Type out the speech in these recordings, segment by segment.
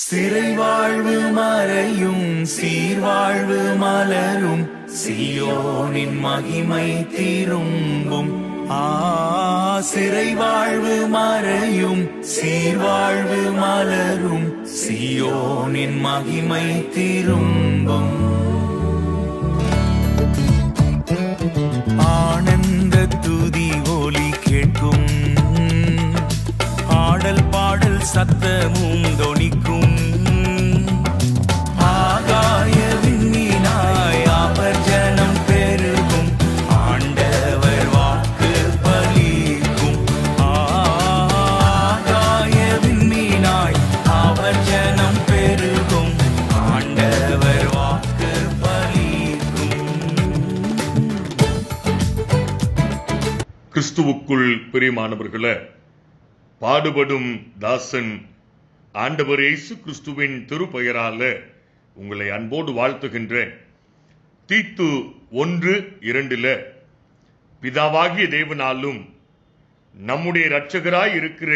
சிறை வாழ்வு மறையும் சீர்வாழ்வு மலரும் சீயோனின் மகிமை திரும்பும். சிறை வாழ்வு மறையும் சீர்வாழ்வு மலரும் சீயோனின் மகிமை திரும்பும். ஆனந்த துதி ஒலி கேட்கும், ஆடல் பாடல் சத்தமும் தொனிக்கும். ஆகாய விண்மீனாய் அவர் ஜனம் பெருகும், ஆண்டவர் வாக்கு பலிக்கும். ஆகாய விண்மீனாய் அவர் ஜனம் பெருகும், ஆண்டவர் வாக்கு பலிக்கும். கிறிஸ்துவுக்குள் பிரியமானவர்களே, பாடுபடும் தாசன் ஆண்டவர் இயேசு கிறிஸ்துவின் திருப்பெயரால உங்களை அன்போடு வாழ்த்துகின்றேன். தீத்து 1:2 பிதாவாகிய தேவனாலும் நம்முடைய இரட்சகராய் இருக்கிற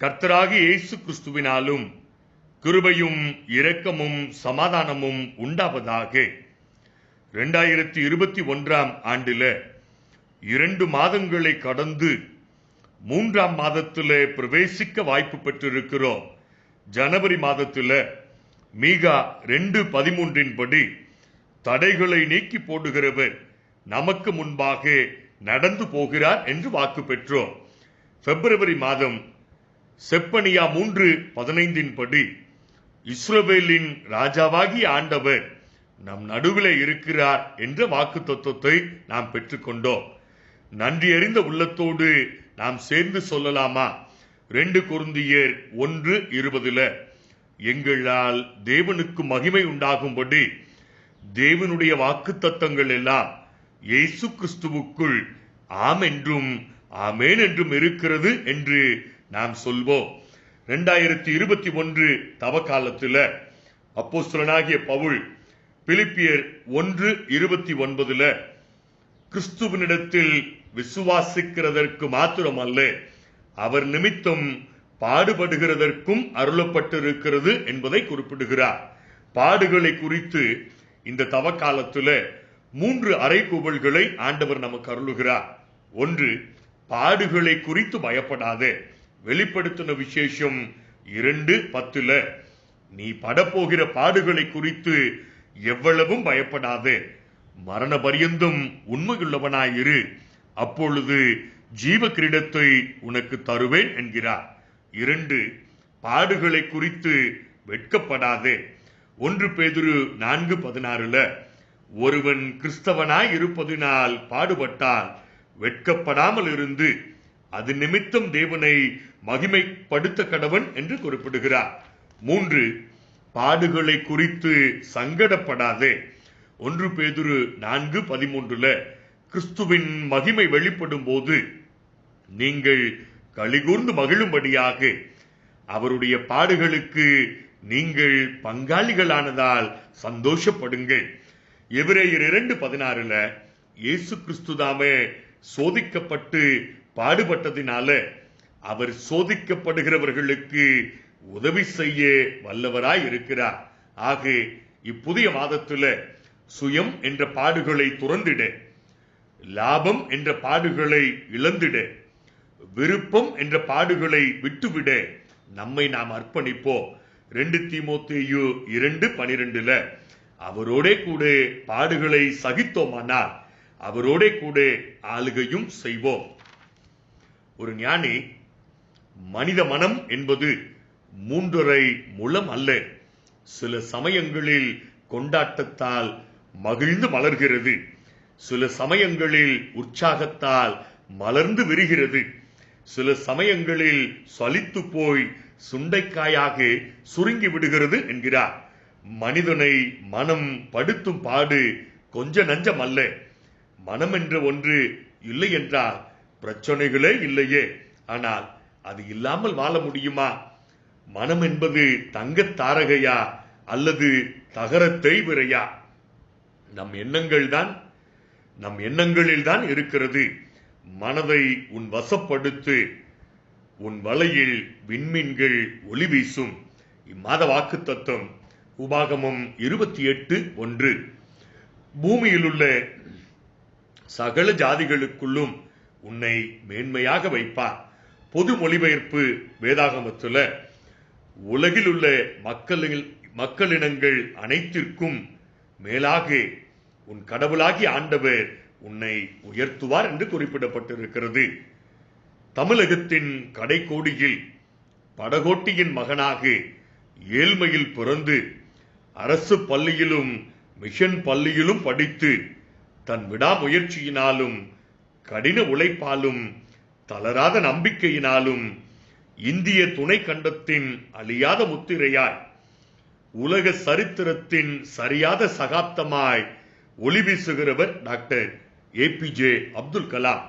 கர்த்தராகிய இயேசு கிறிஸ்துவினாலும் கிருபையும் இரக்கமும் சமாதானமும் உண்டாவதாக. 2021 ஆண்டில 2 மாதங்களை கடந்து 3ஆம் மாதத்தில் பிரவேசிக்க வாய்ப்பு பெற்றிருக்கிறோம். ஜனவரி மாதத்தில் மீகா 2:13 படி தடைகளை நீக்கி போடுகிறவர் நமக்கு முன்பாக நடந்து போகிறார் என்று வாக்கு பெற்றோம். பிப்ரவரி மாதம் செப்பனியா 3:15 படி இஸ்ரவேலின் ராஜாவாகிய ஆண்டவர் நம் நடுவில் இருக்கிறார் என்ற வாக்கு தத்துவத்தை நாம் பெற்றுக்கொண்டோம். நன்றி அறிந்த உள்ளத்தோடு நாம் சேர்ந்து சொல்லலாமா? 2 கொரிந்தியர் 1:20 எங்களால் தேவனுக்கு மகிமை உண்டாகும்படி தேவனுடைய வாக்கு தத்தங்கள் எல்லாம் இயேசு கிறிஸ்துவுக்குள் ஆம் என்றும் ஆமேன் என்றும் இருக்கிறது என்று நாம் சொல்வோம். 2021 தவக்காலத்தில் அப்போஸ்தலனாகிய பவுல் பிலிப்பியர் 1:29 கிறிஸ்துவனிடத்தில் விசுவாசிக்கிறதற்கு மாத்திரமல்ல, அவர் நிமித்தம் பாடுபடுகிறதற்கும் அருளப்பட்டிருக்கிறது என்பதை குறிப்பிடுகிறார். பாடுகளை குறித்து இந்த தவக்காலத்தில் 3 அறைகூவல்களை ஆண்டவர் நமக்கு அருளுகிறார். 1, பாடுகளை குறித்து பயப்படாதே. வெளிப்படுத்தின விசேஷம் 2:10 நீ படப்போகிற பாடுகளை குறித்து எவ்வளவும் பயப்படாதே, மரண பரியந்தம் உண்மையுள்ளவனாயிரு, அப்பொழுது ஜீவ கிரீடத்தை உனக்கு தருவேன் என்கிறார். 2, பாடுகளை குறித்து வெட்கப்படாதே. 1 பேதுரு 4:16 ஒருவன் கிறிஸ்தவனாய் இருப்பதினால் பாடுபட்டால் வெட்கப்படாமல் இருந்து அது நிமித்தம் தேவனை மகிமைப்படுத்த கடவன் என்று குறிப்பிடுகிறார். 3, பாடுகளை குறித்து சங்கடப்படாதே. 1 பேதுரு 4:13 கிறிஸ்துவின் மகிமை வெளிப்படும் போது நீங்கள் களிகூர்ந்து மகிழும்படியாக அவருடைய பாடுகளுக்கு நீங்கள் பங்காளிகளானதால் சந்தோஷப்படுங்கள். எபிரேயர் 2:16 இயேசு கிறிஸ்துதாமே சோதிக்கப்பட்டு பாடுபட்டதினால அவர் சோதிக்கப்படுகிறவர்களுக்கு உதவி செய்ய வல்லவராய் இருக்கிறார். ஆக இப்புதிய மாதத்தில் சுயம் என்ற பாடுகளை துறந்திட, லாபம் என்ற பாடுகளை இழந்திட, விருப்பம் என்ற பாடுகளை விட்டுவிட நம்மை நாம் அர்ப்பணிப்போம். 2 தீமோத்தேயு 2:12 அவரோட கூட பாடுகளை சகித்தோமானால் அவரோட கூட ஆளுகையும் செய்வோம். ஒரு ஞானி, மனித மனம் என்பது 3.5 முழம் அல்ல, சில சமயங்களில் கொண்டாட்டத்தால் மகிழ்ந்து மலர்கிறது, சில சமயங்களில் உற்சாகத்தால் மலர்ந்து விரிகிறது, சில சமயங்களில் சலித்து போய் சுண்டைக்காயாக சுருங்கி விடுகிறது என்கிறார். மனிதனை மனம் படுத்தும் பாடு கொஞ்ச நஞ்சம் அல்ல. மனம் என்ற ஒன்று இல்லை என்றால் பிரச்சனைகளே இல்லையே. ஆனால் அது இல்லாமல் வாழ முடியுமா? மனம் என்பது தங்கத் தாரகையா அல்லது தகரத்தை விரையா? நம் எண்ணங்களில் தான் இருக்கிறது. மனதை உன் வசப்படுத்து, உன் வலையில் விண்மீன்கள் ஒளி வீசும். இம்மாத வாக்கு தத்துவம் உபாகமம் 28:1. பூமியில் உள்ள சகல ஜாதிகளுக்குள்ளும் உன்னை மேன்மையாக வைப்பார். பொது மொழிபெயர்ப்பு வேதாகமத்துல உலகில் உள்ள மக்களினங்கள் அனைத்திற்கும் மேலாக உன் கடவுளாகி ஆண்டவர் உன்னை உயர்த்துவார் என்று குறிப்பிடப்பட்டிருக்கிறது. தமிழகத்தின் கடைக்கோடியில் படகோட்டியின் மகனாக ஏழ்மையில் பிறந்து அரசு பள்ளியிலும் மிஷன் பள்ளியிலும் படித்து தன் விடாமுயற்சியினாலும் கடின உழைப்பாலும் தளராத நம்பிக்கையினாலும் இந்திய துணை கண்டத்தின் அழியாத முத்திரையாய் உலக சரித்திரத்தின் சரியாத சகாப்தமாய் ஒளி வீசுகிறவர் டாக்டர் APJ அப்துல் கலாம்.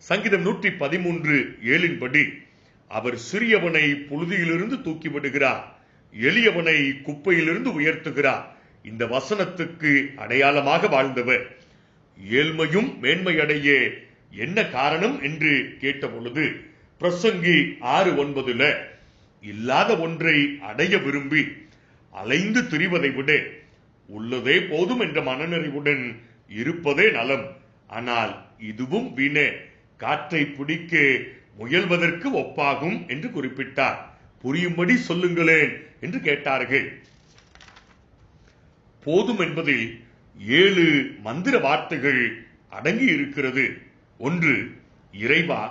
சங்கீதம் 113:7 படி அவர் சிறியவனை புழுதியிலிருந்து தூக்கிவிடுகிறார், எளியவனை குப்பையிலிருந்து உயர்த்துகிறார். இந்த வசனத்துக்கு அடையாளமாக வாழ்ந்தவர். ஏழ்மையும் மேன்மையடைய என்ன காரணம் என்று கேட்டபொழுது பிரசங்கி 6:9 இல்லாத ஒன்றை அடைய விரும்பி அலைந்து திரிவதை விட உள்ளதே போதும் என்ற மனநிறைவுடன் இருப்பதே நலம். ஆனால் இதுவும் வீணே, காற்றை பிடிக்க முயல்வதற்கு ஒப்பாகும் என்று குறிப்பிட்டார். புரியும்படி சொல்லுங்களேன் என்று கேட்டார்கள். போதும் என்பதில் 7 மந்திர வார்த்தைகள் அடங்கி இருக்கிறது. 1. இறைவா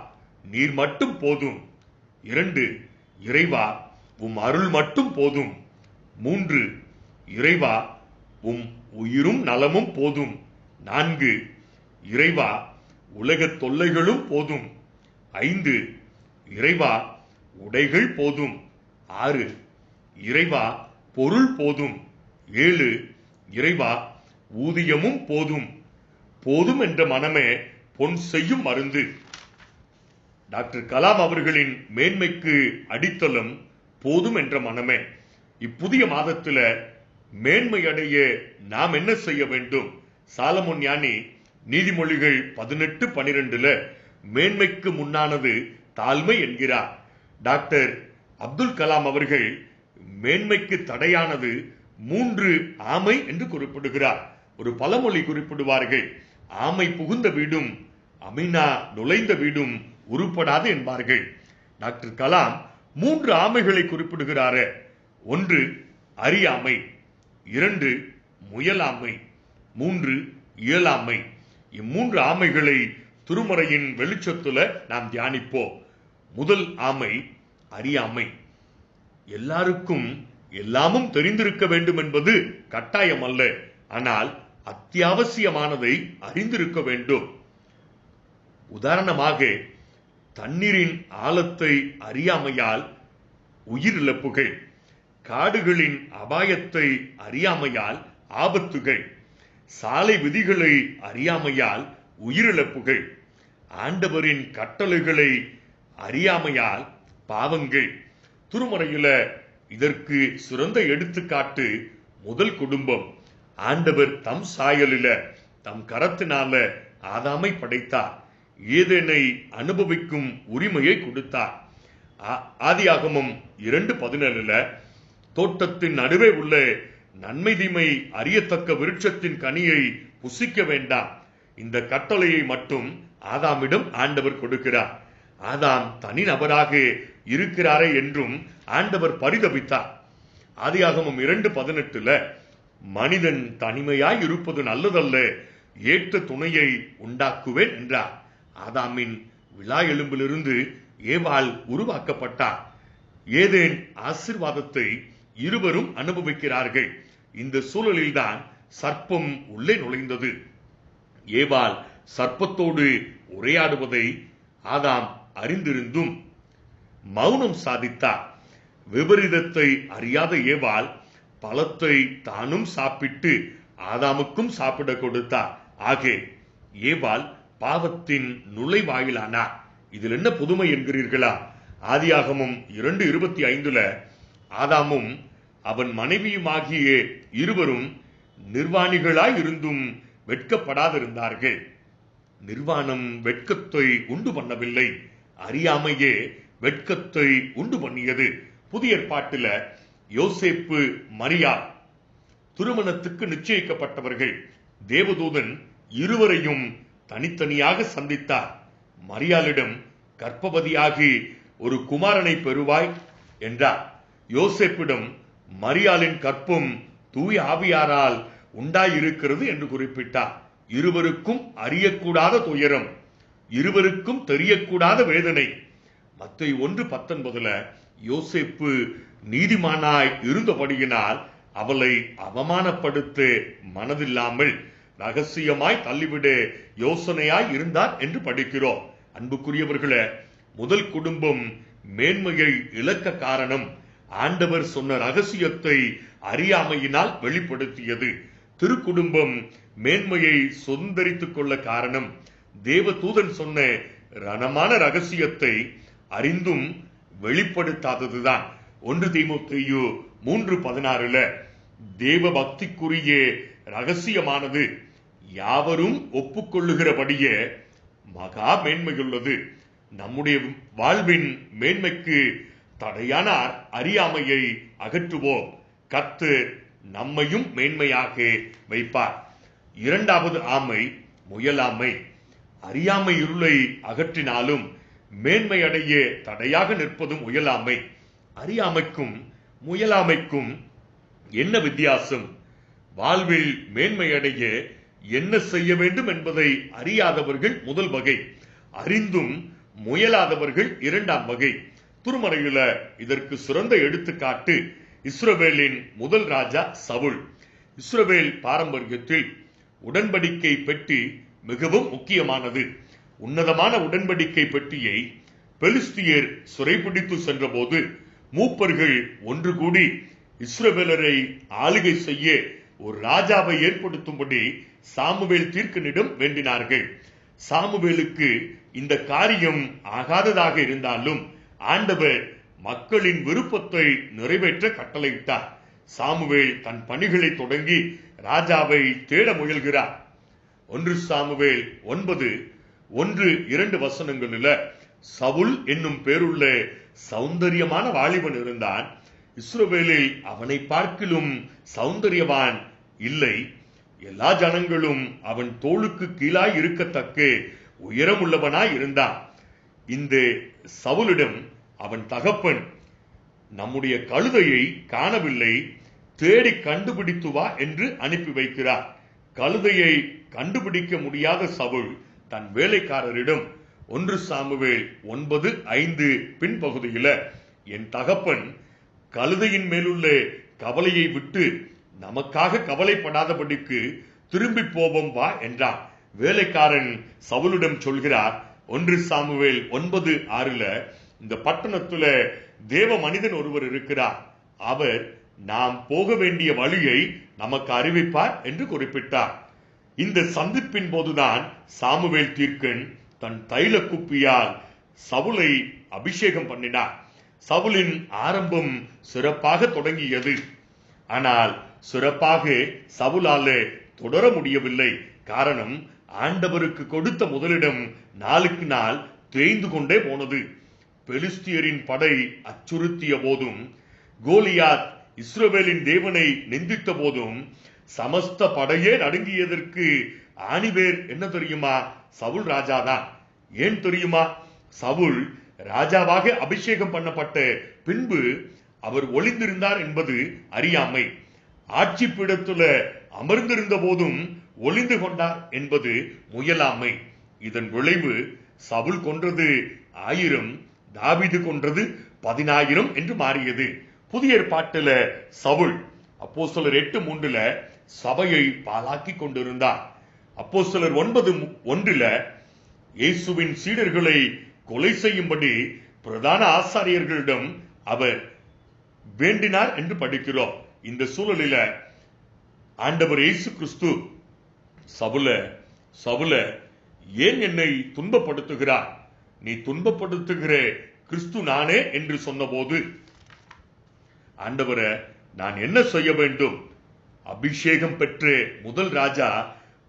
நீர் மட்டும் போதும். 2. இறைவா உம் அருள் மட்டும் போதும். 3. இறைவா உம் உயிரும் நலமும் போதும். 4. இறைவா உலக தொல்லைகளும் போதும். 5. இறைவா உடைகள் போதும். 6. இறைவா பொருள் போதும். 7. இறைவா ஊதியமும் போதும். போதும் என்ற மனமே பொன் செய்யும் மருந்து. டாக்டர் கலாம் அவர்களின் மேன்மைக்கு அடித்தளம் போதும் என்ற மனமே. இப்புதிய மாதத்துல மேன்மை அடைய நாம் என்ன செய்ய வேண்டும்? சாலமோன் ஞானி நீதிமொழிகள் 18:12 மேன்மைக்கு முன்னானது தாழ்மை என்கிறார். டாக்டர் அப்துல் கலாம் அவர்கள் மேன்மைக்கு தடையானது 3 ஆமை என்று குறிப்பிடுகிறார். ஒரு பழமொழி குறிப்பிடுவார்கள், ஆமை புகுந்த வீடும் அமினா நுழைந்த வீடும் உருப்படாது என்பார்கள். டாக்டர் கலாம் 3 ஆமைகளை குறிப்பிடுகிறார். 1 அறியாமை, 2 முயலாமை, 3 இயலாமை. இம்மூன்று ஆமைகளை திருமறையின் வெளிச்சத்துல நாம் தியானிப்போம். முதல் ஆமை அறியாமை. எல்லாருக்கும் எல்லாமும் தெரிந்திருக்க வேண்டும் என்பது கட்டாயம் அல்ல, ஆனால் அத்தியாவசியமானதை அறிந்திருக்க வேண்டும். உதாரணமாக தண்ணீரின் ஆழத்தை அறியாமையால் உயிரிழப்புகள், காடுகளின் அபாயத்தை அறியாமையால் ஆபத்துகள், சாலை விதிகளை அறியாமையால் உயிரிழப்புகள், ஆண்டவரின் கட்டளைகளை அறியாமையால் பாவங்கள். திருமறையில இதற்கு சிறந்த எடுத்துக்காட்டு முதல் குடும்பம். ஆண்டவர் தம் சாயலில தம் கரத்தினால ஆதாமை படைத்தார், ஏதேனை அனுபவிக்கும் உரிமையை கொடுத்தார். ஆதியாகமம் 2:17 தோட்டத்தின் நடுவே உள்ள நன்மை தீமை அறியத்தக்க விருட்சத்தின் கனியை புசிக்க வேண்டாம், இந்த கட்டளையை மட்டும் ஆதாமிடம் ஆண்டவர் கொடுக்கிறார். ஆதாம் தனி நபராக இருக்கிறாரே என்றும் ஆண்டவர் பரிதபித்தார். ஆதியாகமம் 2:18 மனிதன் தனிமையாய் இருப்பது நல்லதல்ல, ஏற்ற துணையை உண்டாக்குவேன் என்றார். ஆதாமின் விலா எலும்பிலிருந்து ஏவாள் உருவாக்கப்பட்டார். ஏதேன் ஆசீர்வாதத்தை இருவரும் அனுபவிக்கிறார்கள். இந்த சூழலில்தான் சர்ப்பம் உள்ளே நுழைந்தது. ஏவாள் சர்ப்பத்தோடு உரையாடுவதை ஆதாம் அறிந்திருந்தும் மௌனம் சாதித்தார். விபரீதத்தை அறியாத ஏவாள் பழத்தை தானும் சாப்பிட்டு ஆதாமுக்கும் சாப்பிட கொடுத்தார். ஆக ஏவாள் பாவத்தின் நுழைவாயிலானார். இதில் என்ன புதுமை என்கிறீர்களா? ஆதியாகமம் 2:25 ஆதாமும் அவன் மனைவியுமாகிய இருவரும் நிர்வாணிகளாய் இருந்தும் வெட்கப்படாதிருந்தார்கள். நிர்வாணம் வெட்கத்தை உண்டு பண்ணவில்லை, அறியாமையே வெட்கத்தை உண்டு பண்ணியது. புதிய ஏற்பாட்டில யோசேப்பு, மரியாள் திருமணத்துக்கு நிச்சயிக்கப்பட்டவர்கள். தேவதூதன் இருவரையும் தனித்தனியாக சந்தித்தார். மரியாளிடம் கர்ப்பவதியாகி ஒரு குமாரனை பெறுவாய் என்றார். யோசேப்பிடம் மரியாளின் கற்பம் தூய ஆவியாரால் உண்டாயிருக்கிறது என்று குறிப்பிட்டார். இருவருக்கும் அறியக்கூடாத துயரம், இருவருக்கும் தெரியக்கூடாத வேதனை. மத்தேயு 1:19 யோசேப்பு நீதிமானாய் இருந்தபடியினால் அவளை அவமானப்படுத்த மனதில்லாமல் ரகசியமாய் தள்ளிவிட யோசனையாய் இருந்தார் என்று படிக்கிறோம். அன்புக்குரியவர்களே, முதல் குடும்பம் மேன்மையை இழக்க காரணம் ஆண்டவர் சொன்ன ரகசியத்தை அறியாமையினால் வெளிப்படுத்தியது. திருக்குடும்பம் மேன்மையை சுதந்திரித்துக் கொள்ள காரணம் தேவதூதன் சொன்ன ரணமான ரகசியத்தை அறிந்தும் வெளிப்படுத்தாததுதான். 1 தீமோத்தேயு 3:16 தேவ பக்திக்குரிய ரகசியமானது யாவரும் ஒப்புக்கொள்ளுகிறபடியே மகா மேன்மையுள்ளது. நம்முடைய வாழ்வின் மேன்மைக்கு தடையான அறியாமையை அகற்றுவோம். கர்த்தர் நம்மையும் மேன்மையாக வைப்பார். இரண்டாவது ஆமை முயலாமை. அறியாமை இருளை அகற்றினாலும் மேன்மையடைய தடையாக நிற்பது முயலாமை. அறியாமைக்கும் முயலாமைக்கும் என்ன வித்தியாசம்? வாழ்வில் மேன்மையடைய என்ன செய்ய வேண்டும் என்பதை அறியாதவர்கள் முதல் வகை, அறிந்தும் முயலாதவர்கள் இரண்டாம் வகை. திருமறையில இதற்கு சிறந்த எடுத்துக்காட்டு இஸ்ரவேலின் முதல் ராஜா சவுல். இஸ்ரவேல் பாரம்பரியத்தில் உடன்படிக்கை பெட்டி மிகவும் முக்கியமானது. உன்னதமான உடன்படிக்கை பெட்டியை பெலிஸ்தியர் சிறைபிடித்து சென்ற போது மூப்பர்கள் ஒன்று கூடி இஸ்ரவேலரை ஆளுகை செய்ய ஒரு ராஜாவை ஏற்படுத்தும்படி சாமுவேல் தீர்க்கனிடம் வேண்டினார்கள். சாமுவேலுக்கு இந்த காரியம் ஆகாததாக இருந்தாலும் ஆண்டவர் மக்களின் விருப்பத்தை நிறைவேற்ற கட்டளையிட்டார். சாமுவேல் தன் பணிகளை தொடங்கி ராஜாவை தேட முயல்கிறார். 1 சாமுவேல் 9:1-2 சவுல் என்னும் பேருள்ள சௌந்தரியமான வாலிபன் இருந்தான். இஸ்ரவேலில் அவனை பார்க்கிலும் சௌந்தரியவான் இல்லை. எல்லா ஜனங்களும் அவன் தோளுக்கு கீழாய் இருக்கத்தக்க உயரம் உள்ளவனாய் இருந்தான். இந்த சவுலிடம் அவன் தகப்பன், நம்முடைய கழுதையை காணவில்லை, தேடி கண்டுபிடித்து வா என்று அனுப்பி வைக்கிறார். கழுதையை கண்டுபிடிக்க முடியாத சவுல் தன் வேலைக்காரரிடம் 1 சாமுவேல் 9:5 பின்பகுதியில, என் தகப்பன் கழுதையின் மேலுள்ள கவலையை விட்டு நமக்காக கவலைப்படாதபடிக்கு திரும்பி போவோம் வா என்றார். வேலைக்காரன் சவுலிடம் சொல்கிறார் 1 சாமுவேல் 9:6 இந்த பட்டணத்துல தேவ மனிதன் ஒருவர் இருக்கிறார், அவர் நாம் போக வேண்டிய வழியை நமக்கு அறிவிப்பார் என்று குறிப்பிட்டார். இந்த சந்திப்பின் போதுதான் சாமுவேல் தீர்க்கன் தன் தைல குப்பியால் சவுலை அபிஷேகம் பண்ணினார். சவுலின் ஆரம்பம் சிறப்பாக தொடங்கியது. ஆனால் சிறப்பாக சவுலால தொடர முடியவில்லை. காரணம், ஆண்டவருக்கு கொடுத்த முதலிடம் நாளுக்கு நாள் தேய்ந்து கொண்டே போனது. பெலிஸ்தியரின் படை அச்சுறுத்திய போதும், கோலியாத் இஸ்ரவேலின் தேவனை நிந்தித்த போதும் சமஸ்த படையே நடுங்கியதற்கு ஆணிவேர் என்ன தெரியுமா? சவுல் ராஜாதான். ஏன் தெரியுமா? சவுல் ராஜாவாக அபிஷேகம் பண்ணப்பட்ட பின்பு அவர் ஒளிந்திருந்தார் என்பது அறியாமை. ஆட்சி பீடத்துல அமர்ந்திருந்த போதும் ஒளிந்து கொண்டார் என்பது முயலாமை. இதன் விளைவு சவுல் கொன்றது 1000, தாவீது கொன்றது 10,000 என்று மாறியது. புதிய ஏற்பாட்டில சவுல் அப்போஸ்தலர் 8:3 சபையை பாழாக்கி கொண்டிருந்தார். அப்போஸ்தலர் 9:1 இயேசுவின் சீடர்களை கொலை செய்யும்படி பிரதான ஆசாரியர்களிடம் அவர் வேண்டினார் என்று படிக்கிறோம். இந்த சூழலில ஆண்டவர் இயேசு கிறிஸ்து சவுல ஏன் என்னை துன்பப்படுத்துகிறார்? நீ துன்பப்படுத்துகிற கிறிஸ்து நானே என்று சொன்னபோது, ஆண்டவரே, நான் என்ன செய்ய வேண்டும்? அபிஷேகம் பெற்ற முதல் ராஜா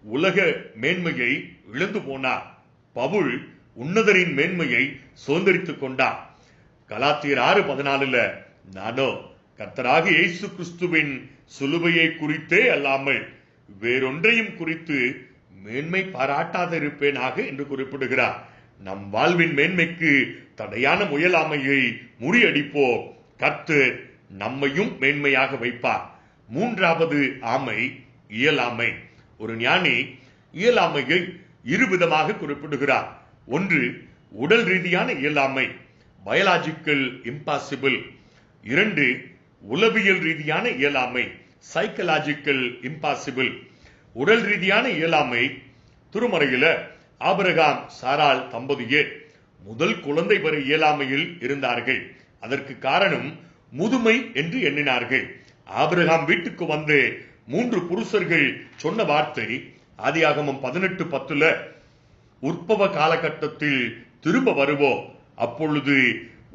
உலக மேன்மையை இழந்து போனார். பவுல் உன்னதரின் மேன்மையை சுதந்திரித்துக் கொண்டார். கலாத்தியர் 6:14 நானோ கர்த்தராக இயேசு கிறிஸ்துவின் சிலுவையை குறித்தே அல்லாமல் வேறொன்றையும் குறித்து மேன்மை பாராட்டாதிருப்பேனாக என்று குறிப்பிடுகிறார். நம் வாழ்வின் மேன்மைக்கு தடையான முயலாமையை முறியடிப்போம். கர்த்தர் நம்மையும் மேன்மையாக வைப்பார். மூன்றாவது ஆமை இயலாமை. ஒரு ஞானி இயலாமையை இருவிதமாக குறிப்பிடுகிறார். ஒன்று உடல் ரீதியான இயலாமை, பயாலஜிக்கல் இம்பாசிபிள். இரண்டு உளவியல் ரீதியான இயலாமை, சைக்கலாஜிக்கல் இம்பாசிபிள். உடல் ரீதியான இயலாமை திருமறையில ஆபிரகாம் சாராள் தம்பதியர் முதல் குழந்தை பெற இயலாமையில் இருந்தார்கள். அதற்கு காரணம் முதுமை என்று எண்ணினார்கள். ஆபிரகாம் வீட்டுக்கு வந்து 3 புருஷர்கள் சொன்ன வார்த்தை ஆதியாகமம் 18:10 உற்பவ காலகட்டத்தில் திரும்ப வருவோம், அப்பொழுது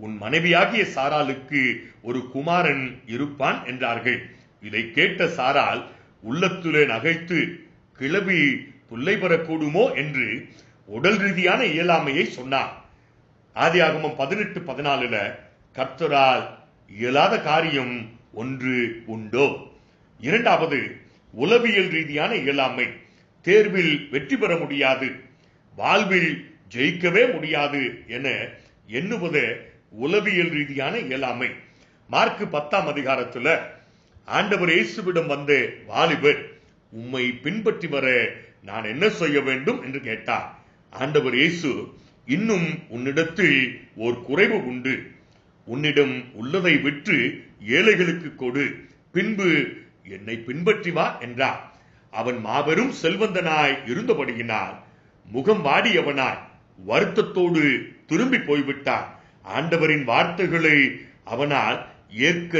உன் மனைவியாகிய சாராளுக்கு ஒரு குமாரன் இருப்பான் என்றார்கள். இதை கேட்ட சாராள் உள்ளத்திலே நகைத்து கிளவி புல்லை பெறக்கூடுமோ என்று உடல் ரீதியான இயலாமையை சொன்னார். ஆதியாகமம் 18:14 கர்த்தரால் இயலாத காரியம் ஒன்று உண்டோ. இரண்டாவது உளவியல் ரீதியான இயலாமை. தேர்வில் வெற்றி பெற முடியாது, வாழ்வில் ஜெயிக்கவே முடியாது என எண்ணுவது உளவியல் ரீதியான இயலாமை. மார்க் 10ஆம் அதிகாரத்தில் ஆண்டவர் இயேசுவிடம் வந்த வாலிபர் உம்மை பின்பற்றி வர நான் என்ன செய்ய வேண்டும் என்று கேட்டார். ஆண்டவர் இயேசு, இன்னும் உன்னிடத்தில் ஓர் குறைவு உண்டு, உன்னிடம் உள்ளதை விற்று ஏழைகளுக்கு கொடு, பின்பு என்னை பின்பற்றி வா என்றார். அவன் மாபெரும் செல்வந்தனாய் இருந்தபடியினால் முகம் வாடியவனாய் வருத்தத்தோடு திரும்பி போய்விட்டான். ஆண்டவரின் வார்த்தைகளை அவனால் ஏற்க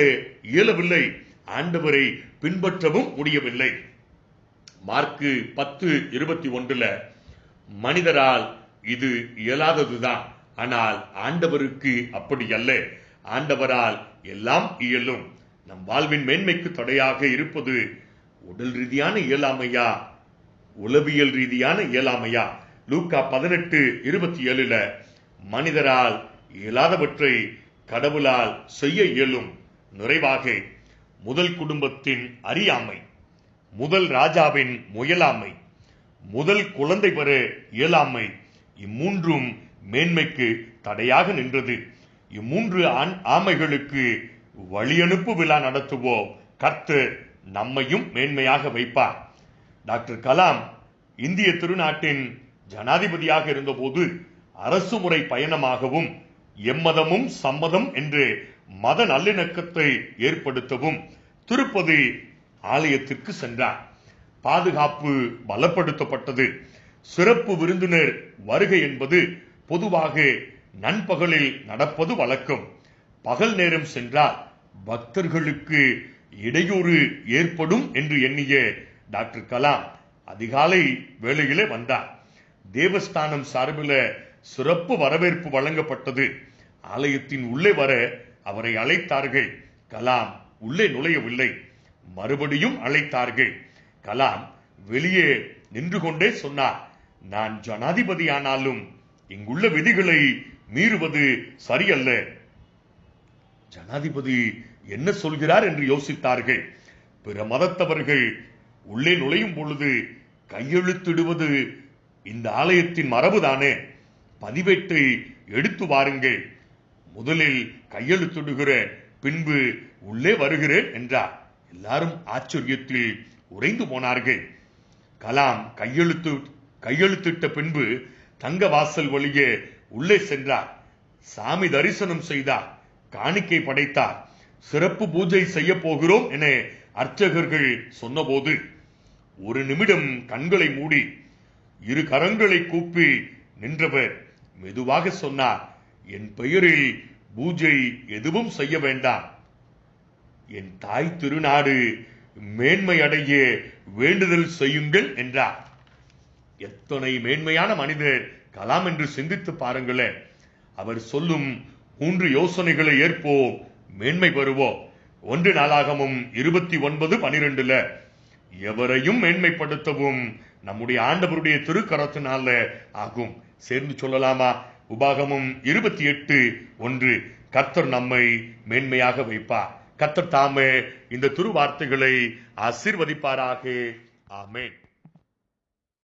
இயலவில்லை, ஆண்டவரை பின்பற்றவும் முடியவில்லை. மார்க்கு 10:21 மனிதரால் இது இயலாததுதான், ஆனால் ஆண்டவருக்கு அப்படி அல்ல, ஆண்டவரால் எல்லாம் இயலும். நம் வாழ்வின் மேன்மைக்கு தடையாக இருப்பது உடல் ரீதியான இயலாமையா, உளவியல் ரீதியான இயலாமையா? லூக்கா 18:27 மனிதரால் இயலாதவற்றை கடவுளால் செய்ய இயலும். நிறைவாக முதல் குடும்பத்தின் அறியாமை, முதல் ராஜாவின் முயலாமை, முதல் குழந்தை பெற இயலாமை, இம்மூன்றும் மேன்மைக்கு தடையாக நின்றது. இம்மூன்று ஆமைகளுக்கு வழியனுப்பு விழா நடத்துவோம். கர்த்தர் நம்மையும் மேன்மையாக வைப்பார். டாக்டர் கலாம் இந்திய திருநாட்டின் ஜனாதிபதியாக இருந்தபோது அரசு முறை பயணமாகவும் எம்மதமும் சம்மதம் என்று மத நல்லிணக்கத்தை ஏற்படுத்தவும் திருப்பதி ஆலயத்திற்கு சென்றார். பாதுகாப்பு பலப்படுத்தப்பட்டது. சிறப்பு விருந்தினர் வருகை என்பது பொதுவாக நண்பகலில் நடப்பது வழக்கம். பகல் நேரம் சென்றால் பக்தர்களுக்கு இடையூறு ஏற்படும் என்று எண்ணிய டாக்டர் கலாம் அதிகாலை வேளையிலே வந்தார். தேவஸ்தானம் சார்பில் சிறப்பு வரவேற்பு வழங்கப்பட்டது. ஆலயத்தின் உள்ளே வர அவரை அழைத்தார்கள். கலாம் உள்ளே நுழையவில்லை. மறுபடியும் அழைத்தார்கள். கலாம் வெளியே நின்று கொண்டே சொன்னார், நான் ஜனாதிபதியானாலும் இங்குள்ள விதிகளை மீறுவது சரியல்ல. ஜனாதிபதி என்ன சொல்கிறார் என்று யோசித்தார்கள். பிற மதத்தவர்கள் உள்ளே நுழையும் பொழுது கையெழுத்திடுவது இந்த ஆலயத்தின் மரபுதானே, பதிவேட்டை எடுத்து வாருங்கள், முதலில் கையெழுத்திடுகிற பின்பு உள்ளே வருகிறேன் என்றார். எல்லாரும் ஆச்சரியத்தில் உறைந்து போனார்கள். கலாம் கையெழுத்திட்ட பின்பு தங்க வாசல் வழியே உள்ளே சென்றார். சாமி தரிசனம் செய்தார், காணிக்கை படைத்தார். சிறப்பு பூஜை செய்ய போகிறோம் என அர்ச்சகர்கள் சொன்னபோது ஒரு நிமிடம் கண்களை மூடி இரு கரங்களை கூப்பி நின்றவர் மெதுவாக சொன்னார், என் பெயரில் பூஜை எதுவும் செய்ய வேண்டாம், என் தாய் திருநாடு மேன்மை அடைய வேண்டுதல் செய்யுங்கள் என்றார். எத்தனை மேன்மையான மனிதர் கலாம் என்று சிந்தித்து பாருங்களேன். அவர் சொல்லும் 3 யோசனைகளை ஏற்போம், மேன்மை பெறுவோம். 1 நாளாகமம் 29:12 எவரையும் மேன்மைப்படுத்தவும் நம்முடைய ஆண்டவருடைய திருக்கரத்தினால ஆகும். சேர்ந்து சொல்லலாமா? உபாகமம் 28:1 கர்த்தர் நம்மை மேன்மையாக வைப்பார். கர்த்தர் தாமே இந்த துரு வார்த்தைகளை ஆசீர்வதிப்பாராக. ஆமென்.